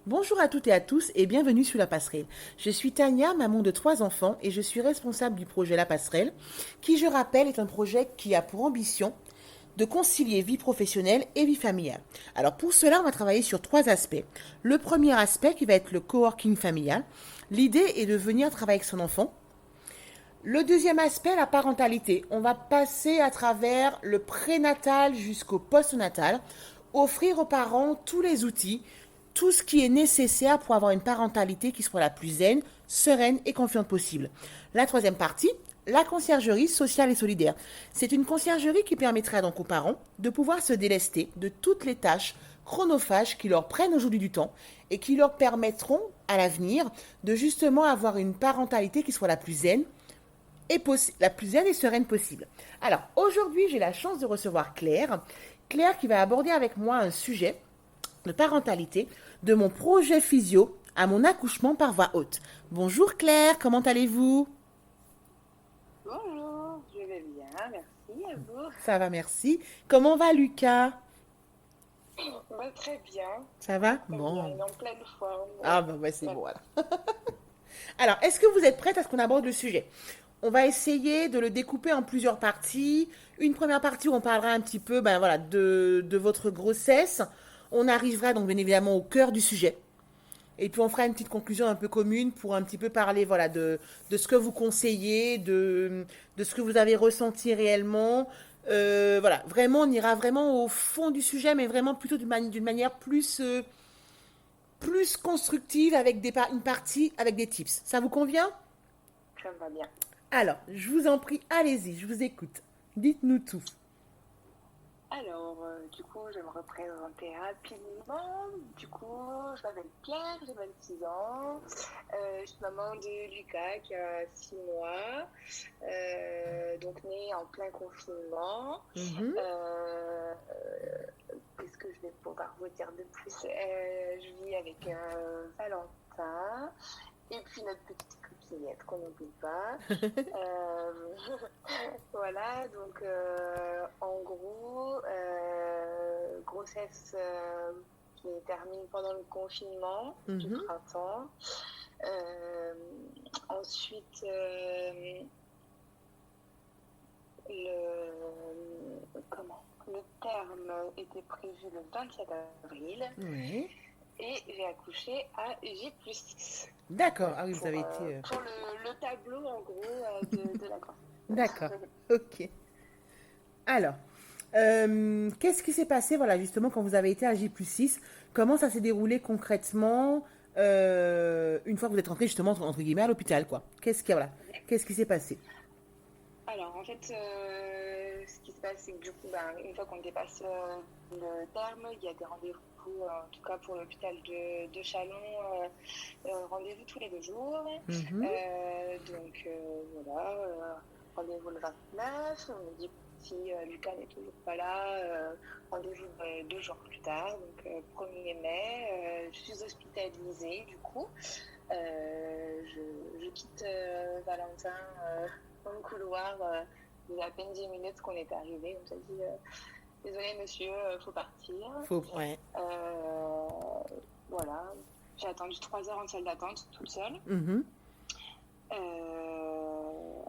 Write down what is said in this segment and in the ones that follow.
Bonjour à toutes et à tous et bienvenue sur La Passerelle. Je suis Tania, maman de 3 enfants et je suis responsable du projet La Passerelle, qui je rappelle est un projet qui a pour ambition de concilier vie professionnelle et vie familiale. Alors pour cela, on va travailler sur 3 aspects. Le premier aspect qui va être le coworking familial. L'idée est de venir travailler avec son enfant. Le deuxième aspect, la parentalité. On va passer à travers le prénatal jusqu'au postnatal, offrir aux parents tous les outils, tout ce qui est nécessaire pour avoir une parentalité qui soit la plus zen, sereine et confiante possible. La troisième partie, la conciergerie sociale et solidaire. C'est une conciergerie qui permettra donc aux parents de pouvoir se délester de toutes les tâches chronophages qui leur prennent aujourd'hui du temps et qui leur permettront à l'avenir de justement avoir une parentalité qui soit la plus zen, la plus zen et sereine possible. Alors, aujourd'hui, j'ai la chance de recevoir Claire. Claire qui va aborder avec moi un sujet de parentalité de mon projet physio à mon accouchement par voie haute. Bonjour Claire, comment allez-vous? Bonjour, je vais bien, merci à vous. Ça va, merci. Comment va Lucas? Très bien, Ça va? très bien, Bon. il est en pleine forme. Ah, bah, c'est Ouais. bon, voilà. Alors, est-ce que vous êtes prête à ce qu'on aborde le sujet? On va essayer de le découper en plusieurs parties. Une première partie où on parlera un petit peu voilà, de votre grossesse. On arrivera donc bien évidemment au cœur du sujet. Et puis on fera une petite conclusion un peu commune pour un petit peu parler voilà, de ce que vous conseillez, de ce que vous avez ressenti réellement. Voilà, vraiment, on ira vraiment au fond du sujet, mais vraiment plutôt d'une manière plus constructive avec une partie avec des tips. Ça vous convient? Ça va bien. Alors, je vous en prie, allez-y, je vous écoute. Dites-nous tout. Alors, du coup, je vais me représenter rapidement. Du coup, je m'appelle Claire, j'ai 26 ans. Je suis maman de Lucas qui a 6 mois, donc né en plein confinement. Mhm. Euh, Qu'est-ce que je vais pouvoir vous dire de plus? Je vis avec Valentin et puis notre petite copinette qu'on n'oublie pas. Euh, voilà, donc en gros, grossesse qui termine pendant le confinement du Mhm. printemps. Euh, Ensuite, le terme était prévu le 27 avril Oui. et j'ai accouché à J+6 D'accord. Ah oui, vous avez été. pour le tableau en gros de la D'accord. grossesse. Ok. Alors, qu'est-ce qui s'est passé, voilà, justement, quand vous avez été à J+6? Comment ça s'est déroulé concrètement une fois que vous êtes rentré, justement, entre guillemets, à l'hôpital, quoi? Voilà, qu'est-ce qui s'est passé? Alors, en fait, ce qui se passe, c'est que du coup, une fois qu'on dépasse le terme, il y a des rendez-vous, en tout cas pour l'hôpital de Chalon, rendez-vous tous les 2 jours. Mhm. Voilà, rendez-vous le 29. On me dit si Lucas n'est toujours pas là, rendez-vous 2 jours plus tard, donc 1er mai. Je suis hospitalisée, du coup. Je quitte Valentin dans le couloir. Il y a à peine 10 minutes qu'on est arrivé. On m'a dit désolé monsieur, faut partir. Ouais. Euh, voilà. J'ai attendu 3 heures en salle d'attente toute seule. Mhm.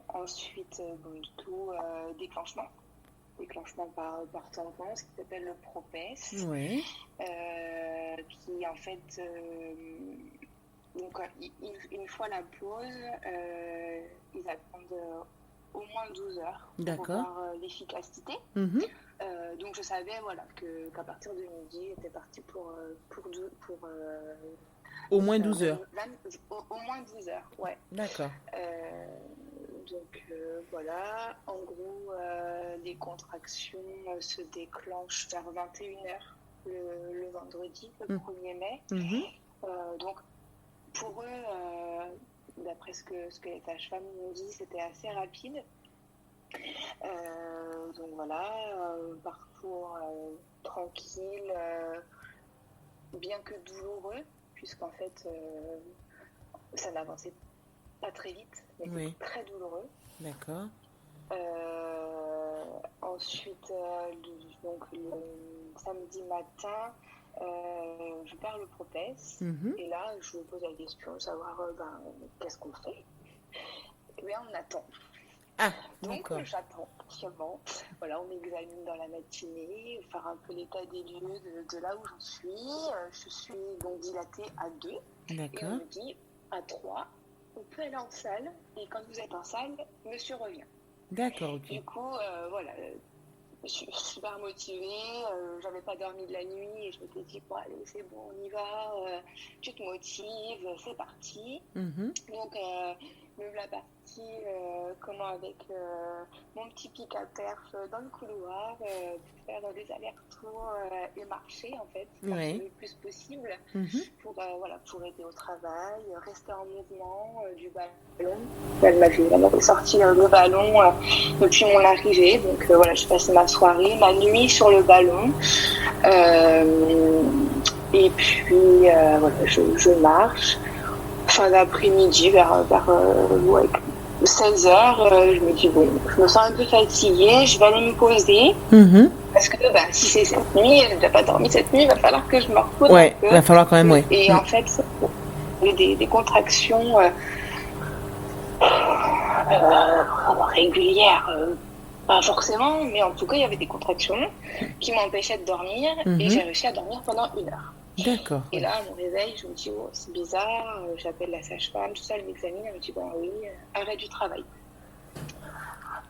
Ensuite, bon, du coup, déclenchement. Déclenchement par tampon, ce qui s'appelle le PROPES, Ouais. qui en fait donc, une fois la pause, ils attendent au moins 12 heures pour D'accord. voir l'efficacité. Mhm. Donc, je savais voilà, qu'à partir de midi, j'étais partie Au moins 12 heures. au moins 12 heures. Ouais. D'accord. Euh, voilà, en gros, les contractions se déclenchent vers 21 heures le vendredi, le Mhm. 1er mai. Mhm. Donc, pour eux, d'après ce que les sages-femmes m'ont dit, c'était assez rapide. Donc voilà, parcours tranquille, bien que douloureux, puisqu'en fait, ça n'avançait pas très vite, mais Oui. c'était très douloureux. D'accord. Ensuite, donc le samedi matin, Je perds le propès. Mhm. Et là, je me pose la question de savoir qu'est-ce qu'on fait. Et bien, on attend. Ah, Donc, d'accord. j'attends patiemment. Voilà, on m'examine dans la matinée, faire un peu l'état des lieux de là où j'en suis. Je suis donc dilatée à 2 et on D'accord. me dit à 3, on peut aller en salle. Et quand vous êtes en salle, monsieur revient. D'accord, ok. Du coup, voilà, je suis super motivée. J'avais pas dormi de la nuit et je m'étais dit, bon, allez, c'est bon, on y va. Tu te motives, c'est parti. Mhm. Donc, me voilà partie avec mon petit pic à perf dans le couloir pour faire des allers-retours et marcher en fait, marcher Ouais. le plus possible Mhm. pour aider au travail, rester en mouvement du ballon. Elle m'avait sorti le ballon depuis mon arrivée, donc voilà, je passais ma soirée, ma nuit sur le ballon. Et puis voilà, je marche. Fin d'après-midi, vers 16h, je me dis, bon, je me sens un peu fatiguée, je vais aller me poser. Mhm. Parce que si c'est cette nuit, j'ai déjà pas dormi cette nuit, il va falloir que je me repose un Ouais, il peu. va falloir quand même, ouais. Et en fait, j'ai des contractions régulières. Pas forcément, mais en tout cas, il y avait des contractions qui m'empêchaient de dormir et j'ai réussi à dormir pendant 1 heure. D'accord. Et Ouais. là, à mon réveil, je me dis, oh, c'est bizarre, j'appelle la sage-femme, tout ça, elle m'examine, elle me dit, bon, oui, arrêt du travail.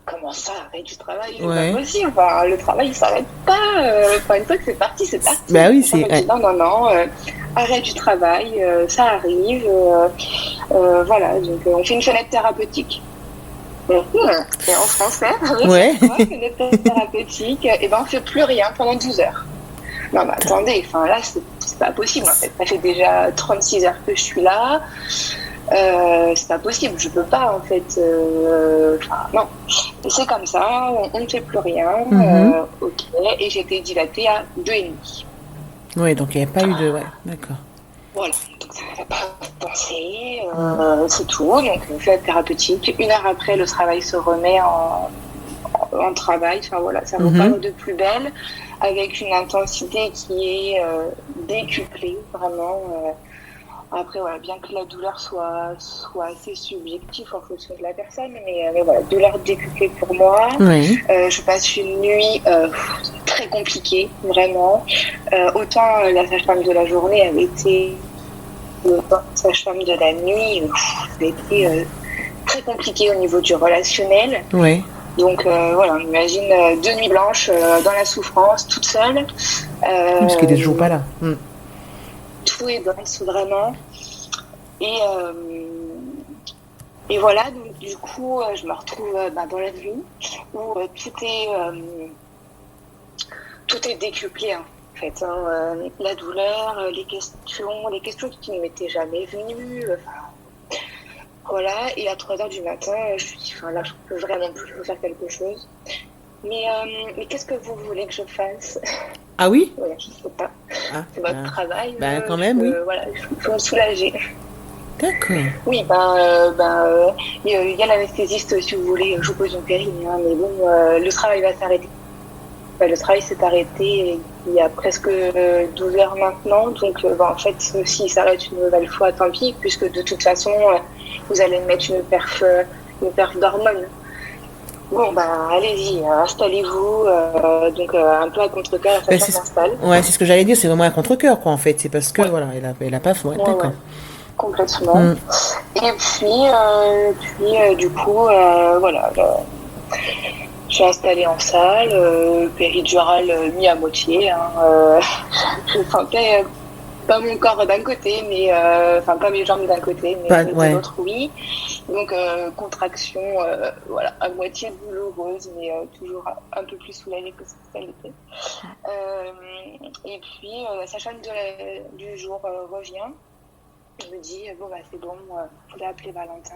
Comment ça, arrêt du travail? C'est pas Ouais. possible, le travail, il s'arrête pas. Une fois que c'est parti, c'est parti. Bah oui, Donc, elle c'est. me dit, Ouais. non, arrêt du travail, ça arrive. Voilà, donc on fait une fenêtre thérapeutique. Et en français, Ouais. c'est quoi, fenêtre thérapeutique? Et ben, on fait plus rien pendant 12 heures. Non, mais attendez, là, c'est pas possible, en fait. Ça fait déjà 36 heures que je suis là. C'est pas possible, je peux pas, en fait. Non. Et c'est comme ça, on ne fait plus rien. Mhm. Ok. Et j'étais dilatée à 2,5. Ouais, donc il n'y avait pas eu de. Ouais, d'accord. Voilà. Donc ça n'avait pas pensé. Mhm. C'est tout. Donc, fait thérapeutique. 1 heure après, le travail se remet en travail. Enfin, voilà, ça Mhm. repart de plus belle. Avec une intensité qui est décuplée, vraiment. Après, voilà, bien que la douleur soit assez subjective en fonction de la personne, mais voilà, douleur décuplée pour moi. Ouais. Je passe une nuit très compliquée, vraiment. Autant la sage-femme de la journée avait été la sage-femme de la nuit, ça a été très compliqué au niveau du relationnel. Ouais. Donc voilà, on imagine 2 nuits blanches dans la souffrance, toute seule. Parce qu'il était toujours pas là. Tout est dense, vraiment. Et, et voilà, donc du coup, je me retrouve dans la nuit où tout est décuplé, hein, en fait. La douleur, les questions qui ne m'étaient jamais venues. Voilà, et à 3 h du matin, je me dis, là, je peux vraiment plus faire quelque chose. Mais qu'est-ce que vous voulez que je fasse? Ah oui? Voilà, je ne sais pas. Ah, C'est votre travail. bah quand même, oui. Voilà, il faut me soulager. D'accord. Oui, il y a l'anesthésiste, si vous voulez, je vous pose une péri, hein, mais bon, le travail va s'arrêter. Le travail s'est arrêté il y a presque 12 heures maintenant, donc en fait, s'il s'arrête une nouvelle fois, tant pis, puisque de toute façon, vous allez me mettre une perf d'hormones. Bon, allez-y, installez-vous, donc un peu à contre-cœur, Bah, ça s'installe. ouais, c'est ce que j'allais dire, c'est vraiment un contre-cœur, quoi, en fait. C'est parce que, Ouais. voilà, elle a pas. Ouais, Ouais, d'accord. complètement. Mm. Et puis du coup, voilà, je suis installée en salle, péridurale mis à moitié. Hein, je sentais pas mon corps d'un côté, mais pas mes jambes d'un côté, mais de Ouais. l'autre, oui. Donc contraction, voilà, à moitié douloureuse, mais toujours un peu plus soulagée que ce qu'elle était. Et puis la sage-femme du jour revient. Elle me dit, bon, c'est bon, vous pouvez appeler Valentin.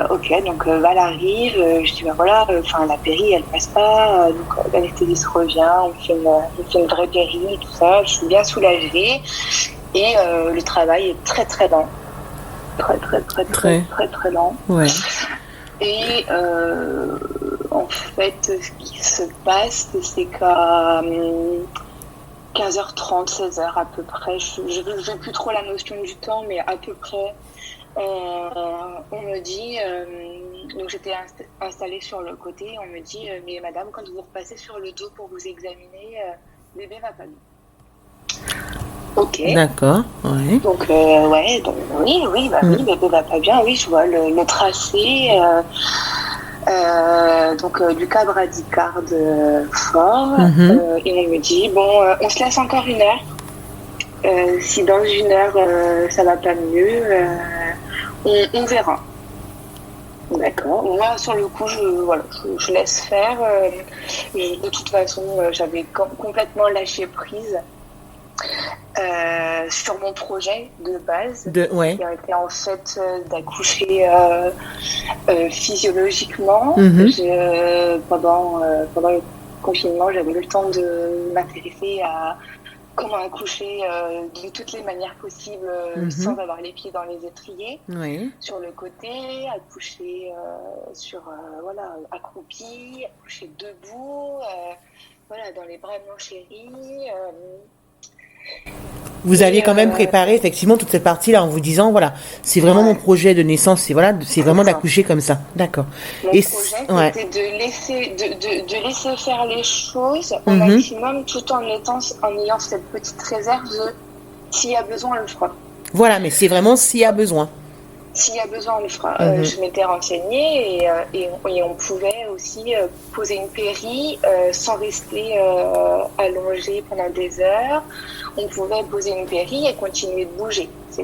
Ok, donc Val arrive. Je dis, voilà, la péri, elle passe pas. Donc l'anesthésiste revient, on fait une vraie péri, tout ça. Je suis bien soulagée. Et le travail est très, très lent. Très lent. Ouais. Et en fait, ce qui se passe, c'est qu'à 15h30, 16h à peu près. Je n'ai plus trop la notion du temps, mais à peu près. On me dit, donc j'étais installée sur le côté, on me dit, mais madame, quand vous repassez sur le dos pour vous examiner, bébé va pas bien. Ok. D'accord, ouais. Donc, ouais, donc, oui, bébé va pas bien, oui, je vois le tracé. Donc du cas bradycarde fort, et on me dit bon, on se laisse encore 1 heure. Si dans 1 heure ça va pas mieux, on verra. D'accord. Moi sur le coup je laisse faire. De toute façon j'avais complètement lâché prise. Sur mon projet de base, qui a été en fait d'accoucher physiologiquement. Pendant le confinement, j'avais eu le temps de m'intéresser à comment accoucher de toutes les manières possibles sans avoir les pieds dans les étriers. Sur le côté, accoucher accroupi, accoucher debout, dans les bras de mon chéri. Vous aviez quand même préparé effectivement toute cette partie-là en vous disant voilà, c'est vraiment mon projet de naissance, c'est vraiment d'accoucher comme ça. D'accord. Mon projet, c'était de laisser faire les choses au maximum, tout en ayant cette petite réserve de s'il y a besoin, on le fera. Voilà, mais c'est vraiment s'il y a besoin. S'il y a besoin, on le fera. Je m'étais renseignée et on pouvait aussi poser une péri sans rester allongé pendant des heures. On pouvait poser une péri et continuer de bouger. C'est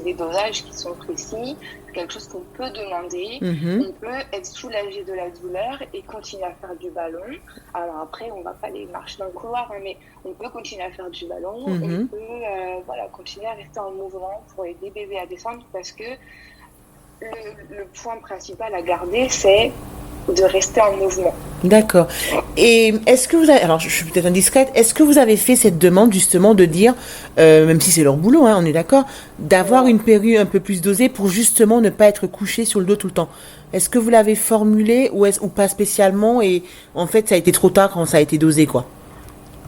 des dosages qui sont précis. C'est quelque chose qu'on peut demander. On peut être soulagé de la douleur et continuer à faire du ballon. Alors après, on ne va pas aller marcher dans le couloir, mais on peut continuer à faire du ballon. On peut continuer à rester en mouvement pour aider bébé à descendre, parce que le point principal à garder, c'est de rester en mouvement. D'accord. Et est-ce que vous avez, alors je suis peut-être indiscrète, est-ce que vous avez fait cette demande justement de dire, même si c'est leur boulot, on est d'accord, d'avoir une péri un peu plus dosée pour justement ne pas être couché sur le dos tout le temps? Est-ce que vous l'avez formulé ou pas spécialement, et en fait ça a été trop tard quand ça a été dosé, quoi?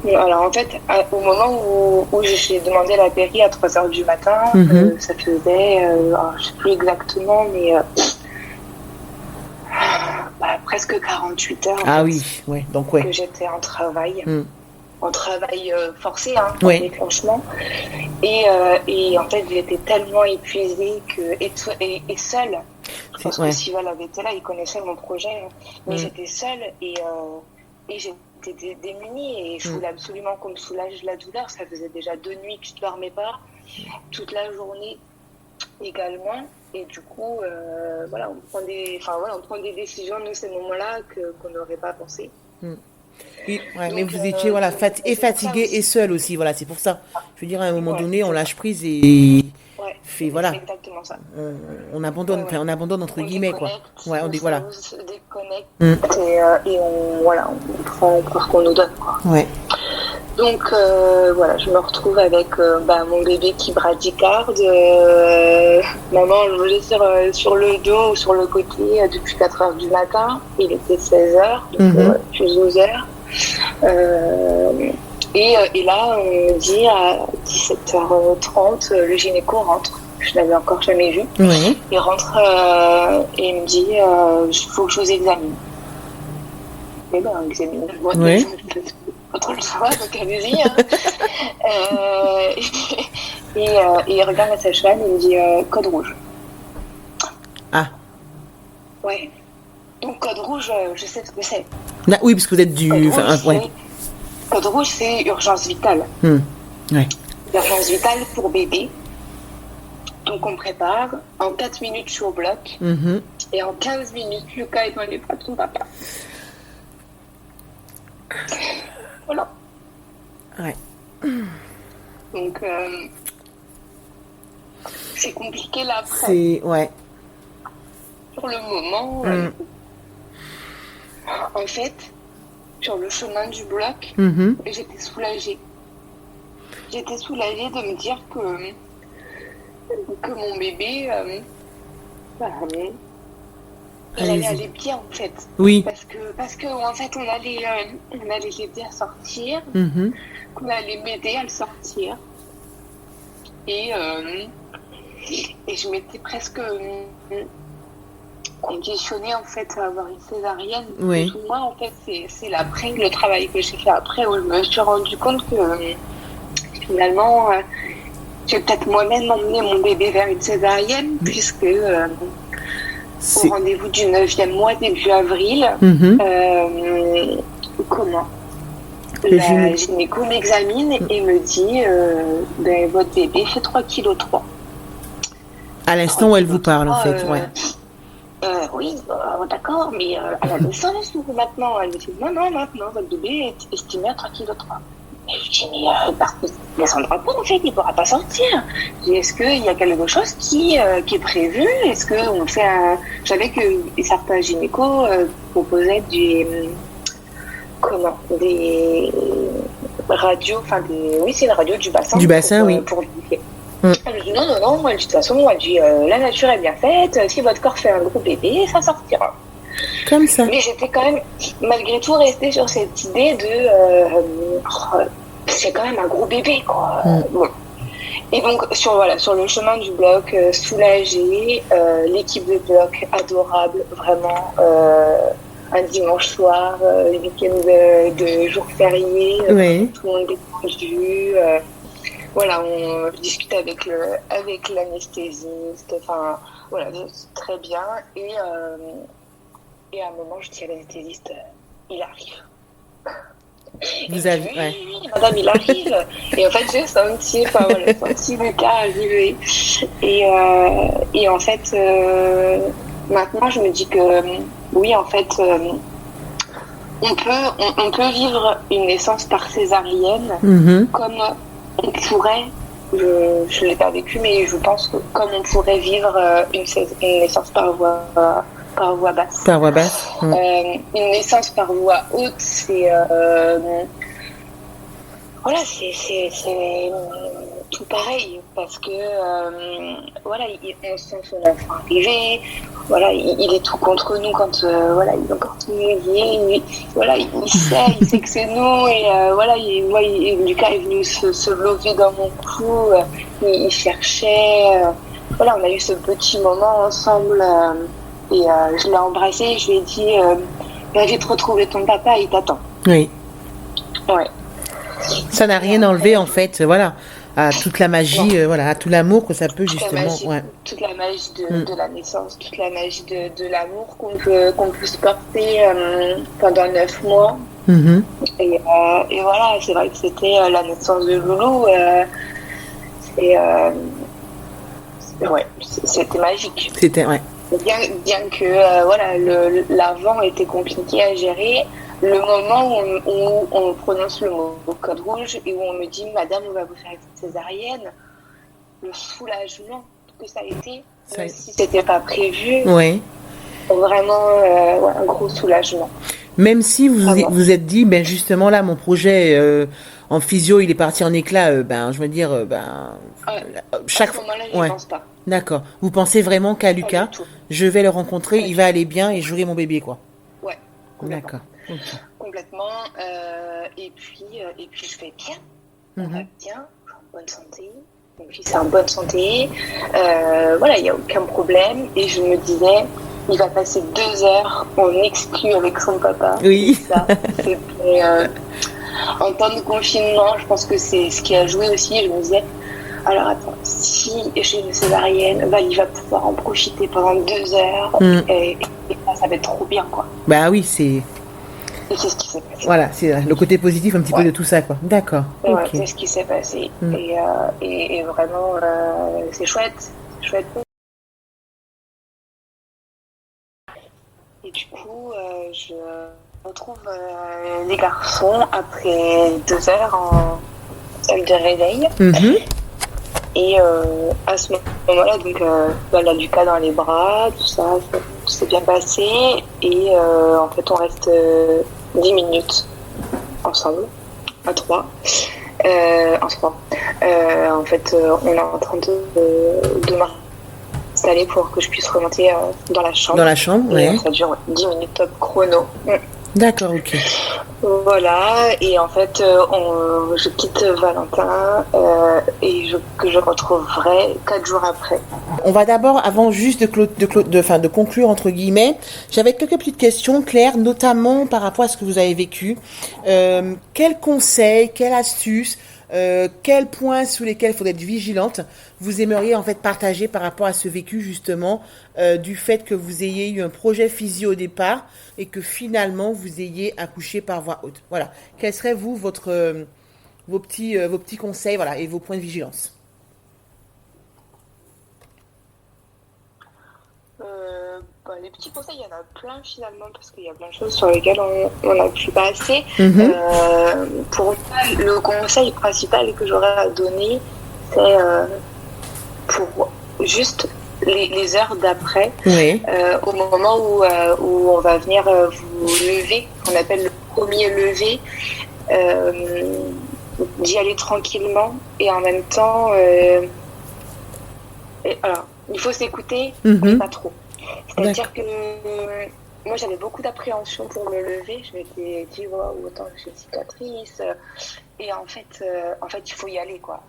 Alors en fait, au moment où j'ai demandé la péri à 3h du matin, ça faisait, je ne sais plus exactement, mais presque 48 heures. Ah oui, ouais, donc ouais. Que j'étais en travail. En travail forcé, franchement. Et en fait, j'étais tellement épuisée et seule. Je pense que si Val avait été là, il connaissait mon projet. Mais j'étais seule et j'étais démunie et je voulais absolument qu'on me soulage la douleur. Ça faisait déjà 2 nuits que je ne dormais pas. Toute la journée également. Et du coup, on prend des décisions dans ces moments-là qu'on n'aurait pas pensé. Oui, mais vous étiez fatigué et seul aussi, c'est pour ça. Je veux dire, à un moment donné, on lâche prise et c'est exactement ça. On abandonne, on abandonne entre guillemets, quoi. On se déconnecte et on prend pour qu'on nous donne, quoi. Donc je me retrouve avec mon bébé qui bradycarde, maman allongée sur le dos ou sur le côté depuis 4h du matin. Il était 16h, donc plus 12h. Et là, on me dit à 17h30, le gynéco rentre. Je n'avais encore jamais vu. Il rentre et il me dit il faut que je vous examine. Et examine. Pas trop le choix, donc allez-y. Et il regarde la sage-femme et il me dit code rouge. Ah. Ouais. Donc code rouge, je sais ce que c'est. Oui, parce que vous êtes du. Code rouge, c'est urgence vitale. Urgence vitale pour bébé. Donc on prépare. En 4 minutes, je suis au bloc. Et en 15 minutes, Lucas est dans les bras de son papa. Voilà. Donc c'est compliqué là après. Sur le moment, en fait, sur le chemin du bloc, j'étais soulagée. J'étais soulagée de me dire que mon bébé elle allez-y. allait bien en fait. Oui. Parce que en fait, on allait l'aider à sortir, Mhm. qu'on allait m'aider à le sortir. Et, et je m'étais presque conditionnée en fait à avoir une césarienne. Oui. Plus ou moins, en fait, c'est l'après, le travail que j'ai fait après, où je me suis rendu compte que finalement, j'ai peut-être moi-même emmené mon bébé vers une césarienne, puisque au rendez-vous du 9e mois, début avril, Mhm. la gynéco m'examine et me dit votre bébé fait 3,3 kg. À l'instant où elle vous parle, en fait, ouais. Oui, d'accord, mais à la naissance ou maintenant? Elle me dit non, maintenant, votre bébé est estimé à 3,3 kg. Et je dis, mais parce qu'il ne descendra pas, en fait, il ne pourra pas sortir. Je dis, est-ce qu'il y a quelque chose qui est prévu? Est-ce qu'on fait un. Je savais que certains gynécos proposaient des radios, enfin oui, c'est une radio du bassin. Du bassin, oui. Pour vérifier. Elle me dit non, moi, de toute façon, elle dit la nature est bien faite, si votre corps fait un gros bébé, ça sortira. Comme ça. Mais j'étais quand même, malgré tout, restée sur cette idée de c'est quand même un gros bébé, quoi. Bon. Et donc, sur le chemin du bloc, soulagée, l'équipe de bloc adorable, vraiment. Un dimanche soir, week-end de jour férié, oui. tout le monde est tendu. Voilà, on discute avec l'anesthésiste, enfin, voilà, c'est très bien. Et à un moment, je dis à l'anesthésiste, il arrive. Vous avez, oui, madame, il arrive. Et en fait, j'ai senti le cas arriver. Et en fait, maintenant, je me dis que oui, en fait, on peut vivre une naissance par césarienne comme on pourrait, je ne l'ai pas vécu, mais je pense que comme on pourrait vivre une naissance par voie basse. Par voie basse. Une naissance par voie haute, c'est voilà, c'est tout pareil, parce que voilà, on sent son enfant arriver, voilà, il est tout contre nous quand voilà, il est encore tout mouillé, voilà, il sait que c'est nous, et voilà, Lucas est venu se lever dans mon cou, il cherchait, voilà, on a eu ce petit moment ensemble, et je l'ai embrassé, je lui ai dit va vite retrouver ton papa, il t'attend. Oui. Ouais. Ça n'a rien enlevé, en fait, voilà, à toute la magie, voilà, à tout l'amour que ça peut justement. Toute la magie de la naissance, toute la magie de l'amour qu'on peut se porter pendant 9 mois. Et voilà, c'est vrai que c'était la naissance de Loulou. C'était magique. C'était, ouais. Bien que voilà, l'avant était compliqué à gérer. Le moment où on prononce le mot code rouge et où on me dit madame, on va vous faire une césarienne, le soulagement que ça a été, même si c'était pas prévu, vraiment un gros soulagement. Même si vous êtes dit, ben justement là, mon projet en physio, il est parti en éclat, je veux dire, chaque fois. À ce moment-là, je pense pas. D'accord. Vous pensez vraiment qu'à Lucas, je vais le rencontrer, il va aller bien et j'aurai mon bébé, quoi. Ouais. D'accord. Okay. Complètement. Et puis je vais bien. On va bien. Je suis en bonne santé. Mon fils est en bonne santé. Voilà, il n'y a aucun problème. Et je me disais, il va passer 2 heures en exclu avec son papa. Oui. Ça, c'était, en temps de confinement, je pense que c'est ce qui a joué aussi. Je me disais, alors attends, si j'ai une césarienne, il va pouvoir en profiter pendant 2 heures. Et ça va être trop bien, quoi. Bah oui, c'est... Et c'est ce qui s'est passé. Voilà, c'est le côté positif un petit peu de tout ça, quoi. D'accord. Ouais, okay. C'est ce qui s'est passé. Et vraiment, c'est chouette. Et du coup, je retrouve les garçons après 2 heures en salle de réveil. Et à ce moment-là, donc, la Lucas dans les bras, tout ça, tout s'est bien passé. Et en fait, on reste 10 minutes ensemble, à 3. En fait, on est en train de marcher installé pour que je puisse remonter dans la chambre. Dans la chambre, ouais. Ça dure 10 minutes top chrono. D'accord, ok. Voilà, et en fait, je quitte Valentin que je retrouverai 4 jours après. On va d'abord, avant juste de conclure, entre guillemets, j'avais quelques petites questions, Claire, notamment par rapport à ce que vous avez vécu. Quels conseils, quelles astuces, quels points sur lesquels il faudrait être vigilante, vous aimeriez en fait partager par rapport à ce vécu justement du fait que vous ayez eu un projet physio au départ et que finalement vous ayez accouché par voie haute. Voilà. Quels seraient vos petits conseils, voilà, et vos points de vigilance? Les petits conseils, il y en a plein finalement, parce qu'il y a plein de choses sur lesquelles on a pu passer. Pour moi, le conseil principal que j'aurais à donner, c'est pour juste les heures d'après, au moment où on va venir vous lever, qu'on appelle le premier lever, d'y aller tranquillement et en même temps, alors, il faut s'écouter, mais pas trop. C'est-à-dire que moi j'avais beaucoup d'appréhension pour me lever. Je m'étais dit waouh, attends, j'ai une cicatrice. Et en fait, il faut y aller quoi.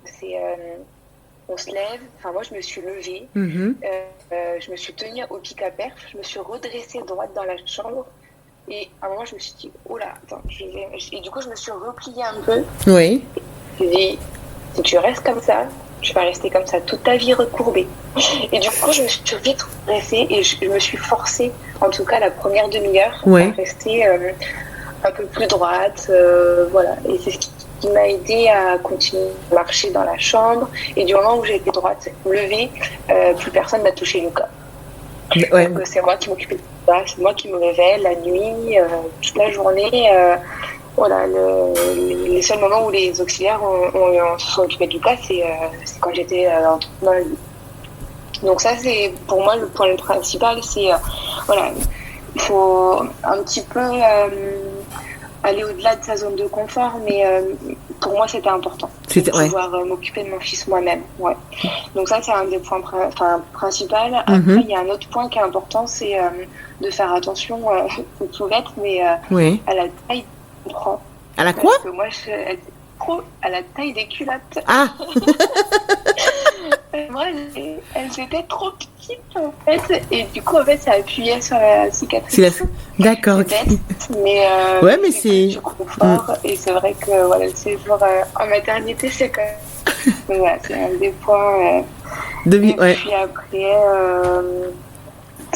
On se lève. Enfin moi je me suis levée. Je me suis tenue au pic à perf. Je me suis redressée droite dans la chambre. Et à un moment je me suis dit oh là, attends, et du coup je me suis repliée un peu. Oui. Je me suis dit si tu restes comme ça, tu vas rester comme ça toute ta vie recourbée. Et du coup, je me suis vite redressée et je me suis forcée, en tout cas la première demi-heure, à rester un peu plus droite. Voilà. Et c'est ce qui m'a aidée à continuer à marcher dans la chambre. Et du moment où j'ai été droite, levée, plus personne n'a touché le corps. Donc, c'est moi qui m'occupais de ça, c'est moi qui me levais la nuit, toute la journée. Voilà, les seuls moments où les auxiliaires se sont occupés du cas, c'est quand j'étais dans le lit. Donc ça, c'est pour moi le point principal, c'est voilà, il faut un petit peu aller au-delà de sa zone de confort, mais pour moi c'était important de pouvoir m'occuper de mon fils moi-même. Ouais. Donc ça, c'est un des points principaux. Après, il y a un autre point qui est important, c'est de faire attention, c'est tout bête, mais à la taille. À la quoi? Parce que moi, elle était trop à la taille des culottes. Ah. Moi, elles étaient trop petites en fait, et du coup, en fait, ça appuyait sur la cicatrice. D'accord. Mais mais c'est du confort, et c'est vrai que voilà, le séjour en maternité, c'est quand même. Voilà, c'est un des points. Puis après.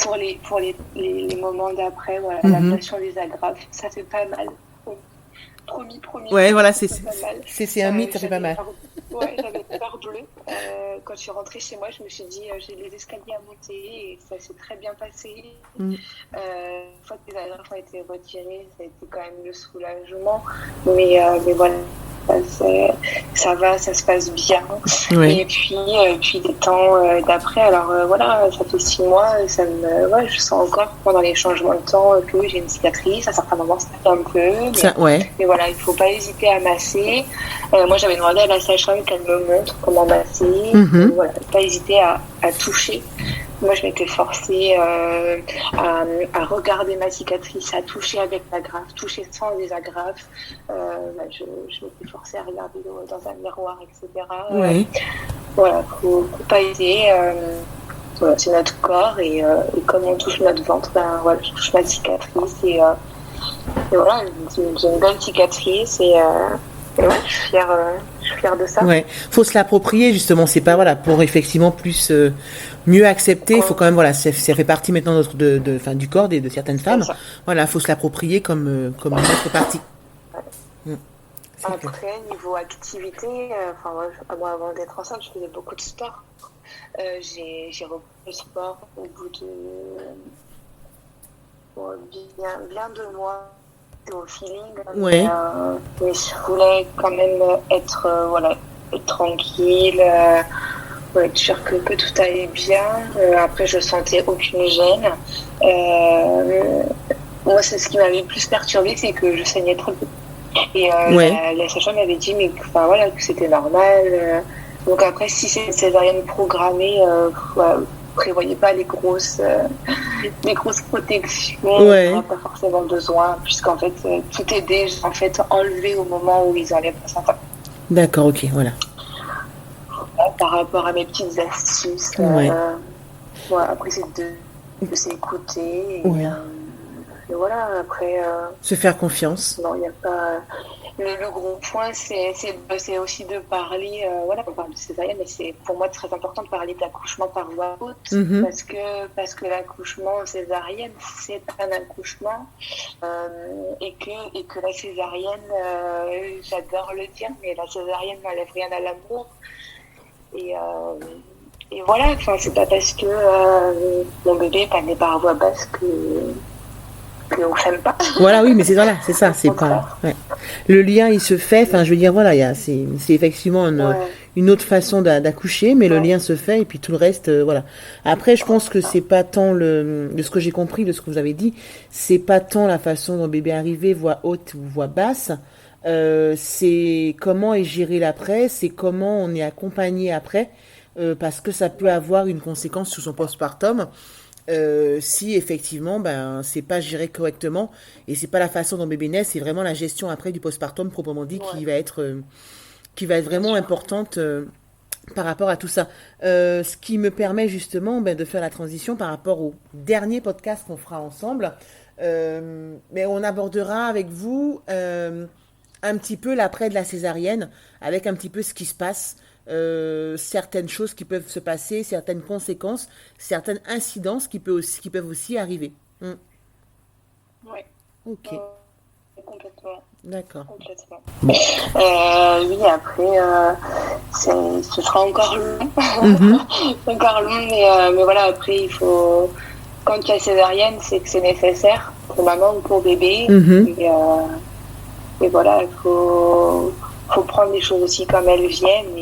Pour les moments d'après, voilà, l'abnation des agrafes, ça fait pas mal. Promis. Ouais, voilà, c'est un mythe, ça fait pas mal. J'avais peur bleue. Quand je suis rentrée chez moi, je me suis dit, j'ai les escaliers à monter et ça s'est très bien passé. Une fois que les agrafes ont été retirées, ça a été quand même le soulagement. Mais voilà, ça va, ça se passe bien. Et puis des temps d'après, alors voilà, ça fait 6 mois, je sens encore pendant les changements de temps que j'ai une cicatrice. À certains moments, ça fait un peu. Mais voilà, il ne faut pas hésiter à masser. Moi, j'avais demandé à la sage-femme qu'elle me montre comment masser. Voilà, pas hésiter à toucher. Moi, je m'étais forcée à regarder ma cicatrice, à toucher avec l'agrafe, toucher sans les agrafes. Je m'étais forcée à regarder dans un miroir, etc. Voilà, faut pas hésiter. Voilà, c'est notre corps et comme on touche notre ventre, voilà, je touche ma cicatrice et voilà, j'ai une belle cicatrice et ouais, je suis fière de ça. Ouais, faut se l'approprier justement. C'est pas voilà pour effectivement plus mieux accepter. Il faut quand même voilà, ça fait partie maintenant du corps de certaines femmes. Voilà, faut se l'approprier comme une autre partie. Après, niveau activité, moi avant d'être enceinte, je faisais beaucoup de sport. J'ai repris le sport au bout de bien 2 mois. Au feeling, mais je voulais quand même être tranquille, être sûre que tout allait bien. Après, je sentais aucune gêne. Moi, c'est ce qui m'avait le plus perturbée, c'est que je saignais trop. Et la sage-femme m'avait dit que c'était normal. Donc après, si c'est une césarienne programmée, prévoyez pas les grosses protections, Ouais. il n'y aura pas forcément besoin, puisqu'en fait, tout est déjà en fait enlevé au moment où ils enlèvent le placenta. D'accord, ok, voilà. Par rapport à mes petites astuces, Ouais. voilà, après c'est de s'écouter Ouais. et voilà, après, Se faire confiance. non, il n'y a pas. Le gros point, c'est aussi de parler, voilà, on parle de césarienne, mais c'est pour moi très important de parler d'accouchement par voie haute, Mhm. parce que l'accouchement césarienne, c'est un accouchement, et que la césarienne, j'adore le dire, mais la césarienne n'enlève rien à l'amour. Et, voilà, enfin, c'est pas parce que mon bébé est né par voie basse qu'on s'aime pas. Voilà, oui, mais c'est ça, c'est Au pas. contraire. Ouais. Le lien, il se fait. Enfin, je veux dire, voilà, c'est effectivement Ouais, une autre façon d'accoucher, mais le ouais, lien se fait et puis tout le reste, voilà. Après, je pense que c'est pas tant de ce que j'ai compris, de ce que vous avez dit, c'est pas tant la façon dont le bébé est arrivé, voix haute ou voix basse. C'est comment est géré l'après, c'est comment on est accompagné après, parce que ça peut ouais, avoir une conséquence sur son postpartum. Si effectivement ben c'est pas géré correctement et c'est pas la façon dont bébé naît, c'est vraiment la gestion après du postpartum proprement dit ouais, qui va être bien vraiment sûr. importante par rapport à tout ça. Ce qui me permet justement ben, de faire la transition par rapport au dernier podcast qu'on fera ensemble. Mais on abordera avec vous un petit peu l'après de la césarienne, avec un petit peu ce qui se passe, certaines choses qui peuvent se passer, certaines conséquences, certaines incidences qui peuvent aussi arriver. Hmm. Ouais, Ok, complètement, d'accord. complètement. Bon. Oui, après, ce sera encore long, Mhm, encore long, mais voilà, après, il faut, quand il y a césarienne, c'est que c'est nécessaire pour maman ou pour bébé, mhm. et voilà, faut prendre les choses aussi comme elles viennent,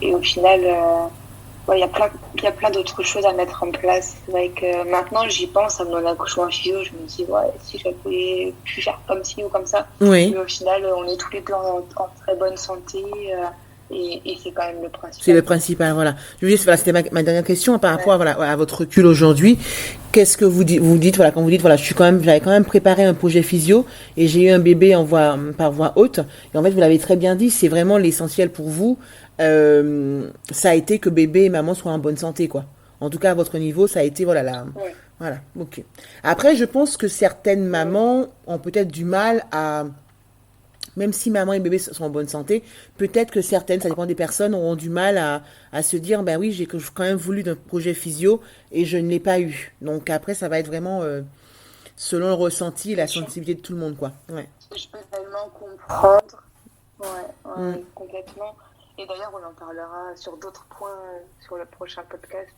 et au final, ouais, il y a plein d'autres choses à mettre en place. C'est vrai que maintenant, j'y pense à mon accouchement physio, je me dis, ouais, si j'avais pu faire comme ci ou comme ça. Oui, Mais au final, on est tous les deux en très bonne santé, et c'est quand même le c'est le principal. principal, voilà. Je veux dire, voilà, c'était ma dernière question par rapport Ouais, à, voilà, à votre recul aujourd'hui. Qu'est-ce que vous dites, voilà, quand vous dites, voilà, j'avais quand même préparé un projet physio et j'ai eu un bébé par voie haute. Et en fait, vous l'avez très bien dit, c'est vraiment l'essentiel pour vous. Ça a été que bébé et maman soient en bonne santé, quoi. En tout cas, à votre niveau, ça a été, voilà, ouais, voilà, ok. Après, je pense que certaines ouais, mamans ont peut-être du mal à, même si maman et bébé sont en bonne santé, peut-être que certaines, ça dépend des personnes, auront du mal à se dire, ben oui, j'ai quand même voulu d'un projet physio et je ne l'ai pas eu. Donc après, ça va être vraiment selon le ressenti et la bien sûr. sensibilité de tout le monde, quoi. Ouais. Je peux tellement comprendre. Ouais, ouais, Mm. ouais, complètement. Et d'ailleurs, on en parlera sur d'autres points sur le prochain podcast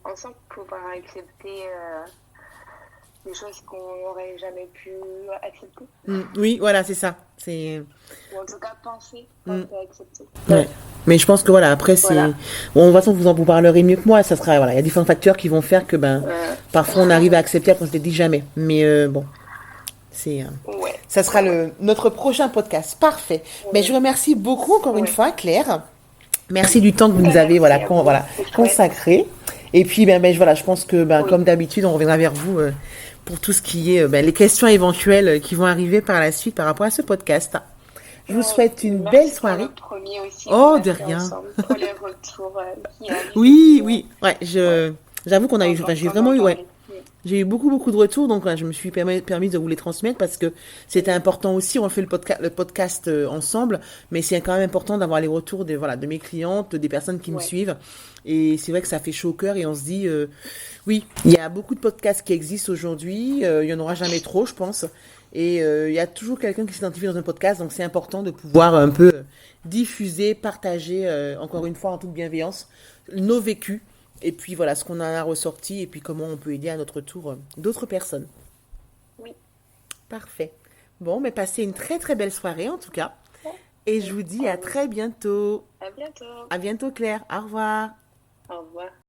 ensemble, pouvoir accepter des choses qu'on n'aurait jamais pu accepter. Mm. Oui, voilà, c'est ça. C'est. Ou en tout cas penser qu'on Mm. peut accepter. Ouais. Mais je pense que voilà, après, c'est. Voilà. Bon, de toute façon, vous en vous parlerez mieux que moi. Ça sera, voilà, il y a différents facteurs qui vont faire que, ben, Euh, parfois on arrive à accepter qu'on se dit jamais. Mais bon, c'est. ouais, Ça sera ouais, notre prochain podcast. Parfait. Mais je ouais, vous remercie beaucoup encore une ouais. fois, Claire. Merci du temps que vous nous avez voilà, Merci à vous, c'est chouette. consacré. Et puis, voilà, je pense que Oui, comme d'habitude, on reviendra vers vous pour tout ce qui est les questions éventuelles qui vont arriver par la suite par rapport à ce podcast. Je vous ouais. souhaite une belle Merci pour soirée. le premier aussi qu'on Oh, a de fait rien. ensemble, pour les retours qui arrivent et Oui, puis oui. Ouais, ouais, j'avoue qu'on a eu, enfin, j'ai important vraiment d'en eu, ouais, parler. j'ai eu beaucoup de retours, donc je me suis permis de vous les transmettre parce que c'était important aussi. On fait le podcast ensemble, mais c'est quand même important d'avoir les retours de mes clientes, des personnes qui me Ouais, suivent. Et c'est vrai que ça fait chaud au cœur et on se dit, oui, il y a beaucoup de podcasts qui existent aujourd'hui, il y en aura jamais trop, je pense. Et il y a toujours quelqu'un qui s'identifie dans un podcast, donc c'est important de pouvoir un peu diffuser, partager, encore une fois en toute bienveillance, nos vécus et puis voilà, ce qu'on en a ressorti et puis comment on peut aider à notre tour d'autres personnes. oui. Parfait. Bon, mais passez une très très belle soirée en tout cas. Et je vous dis À à vous très aussi. bientôt. À bientôt. À bientôt Claire. Au revoir. Au revoir.